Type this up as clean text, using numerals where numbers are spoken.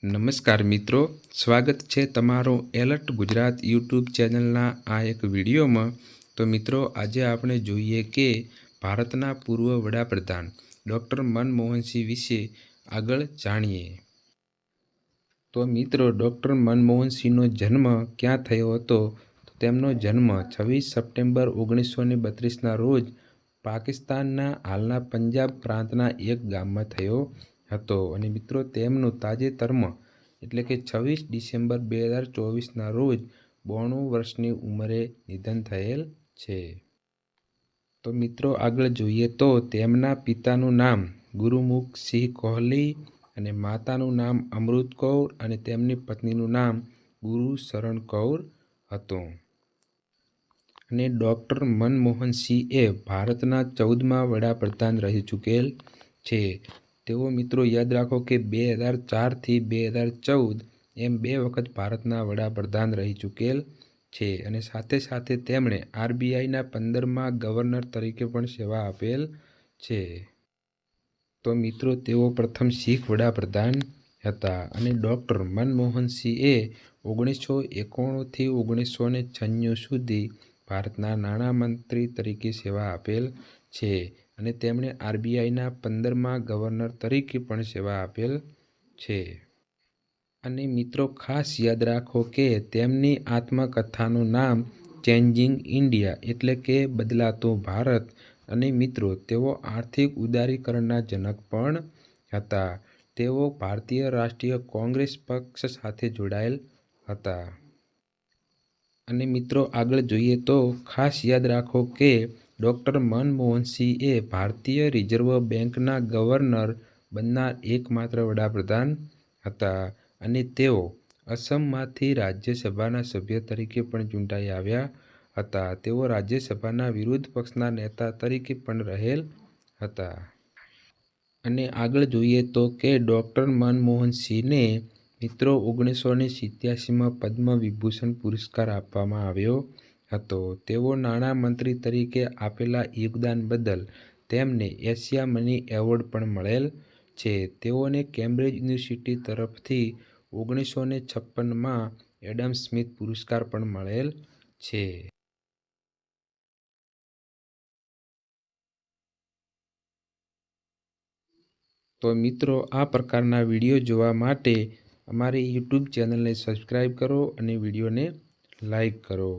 નમસ્કાર મિત્રો, સ્વાગત છે તમારો એલર્ટ ગુજરાત યુટ્યુબ ચેનલના આ એક વિડીયોમાં। તો મિત્રો, આજે આપણે જોઈએ કે ભારતના પૂર્વ વડાપ્રધાન ડૉક્ટર મનમોહનસિંહ વિશે આગળ જાણીએ। તો મિત્રો, ડૉક્ટર મનમોહનસિંહનો જન્મ ક્યાં થયો હતો? તો તેમનો જન્મ 26 સપ્ટેમ્બર 1932ના રોજ પાકિસ્તાનના હાલના પંજાબ પ્રાંતના એક ગામમાં થયો હતો અને મિત્રો તેમનું તાજેતરમાં એટલે કે 26 ડિસેમ્બર 2024ના રોજ 92 વર્ષની ઉંમરે નિધન થયેલ છે। તો મિત્રો આગળ જોઈએ તો તેમના પિતાનું નામ ગુરુમુખસિંહ કોહલી અને માતાનું નામ અમૃત કૌર અને તેમની પત્નીનું નામ ગુરુશરણ કૌર હતું। અને ડૉક્ટર મનમોહનસિંહ એ ભારતના 14મા વડાપ્રધાન રહી ચૂકેલ છે। તેઓ મિત્રો યાદ રાખો કે 2004થી 2014 એમ 2 વખત ભારતના વડાપ્રધાન રહી ચૂકેલ છે અને સાથે સાથે તેમણે આરબીઆઈના 15મા ગવર્નર તરીકે પણ સેવા આપેલ છે। તો મિત્રો તેઓ પ્રથમ શીખ વડાપ્રધાન હતા અને ડૉક્ટર મનમોહનસિંહે 1991થી 1996 સુધી ભારતના નાણામંત્રી તરીકે સેવા આપેલ છે અને તેમણે આરબીઆઈના 15મા ગવર્નર તરીકે પણ સેવા આપેલ છે। અને મિત્રો ખાસ યાદ રાખો કે તેમની આત્મકથાનું નામ ચેન્જિંગ ઇન્ડિયા એટલે કે બદલાતું ભારત અને મિત્રો તેઓ આર્થિક ઉદારીકરણના જનક પણ હતા। તેઓ ભારતીય રાષ્ટ્રીય કોંગ્રેસ પક્ષ સાથે જોડાયેલ હતા। અને મિત્રો આગળ જોઈએ તો ખાસ યાદ રાખો કે ડૉક્ટર મનમોહનસિંહ એ ભારતીય રિઝર્વ બેંકના ગવર્નર બનનાર એકમાત્ર વડાપ્રધાન હતા અને તેઓ અસમમાંથી રાજ્યસભાના સભ્ય તરીકે પણ ચૂંટાઈ આવ્યા હતા। તેઓ રાજ્યસભાના વિરોધ પક્ષના નેતા તરીકે પણ રહેલ હતા। અને આગળ જોઈએ તો કે ડૉક્ટર મનમોહનસિંહને મિત્રો 1987માં પદ્મ વિભૂષણ પુરસ્કાર આપવામાં આવ્યો હતો। તેઓ નાણામંત્રી તરીકે આપેલા યોગદાન બદલ તેમને એશિયા મની એવોર્ડ પણ મળેલ છે। તેઓને કેમ્બ્રિજ યુનિવર્સિટી તરફથી 1956માં એડમ સ્મિથ પુરસ્કાર પણ મળેલ છે। તો મિત્રો આ પ્રકારના વિડીયો જોવા માટે અમારી યુટ્યુબ ચેનલને સબસ્ક્રાઈબ કરો અને વિડીયોને લાઈક કરો।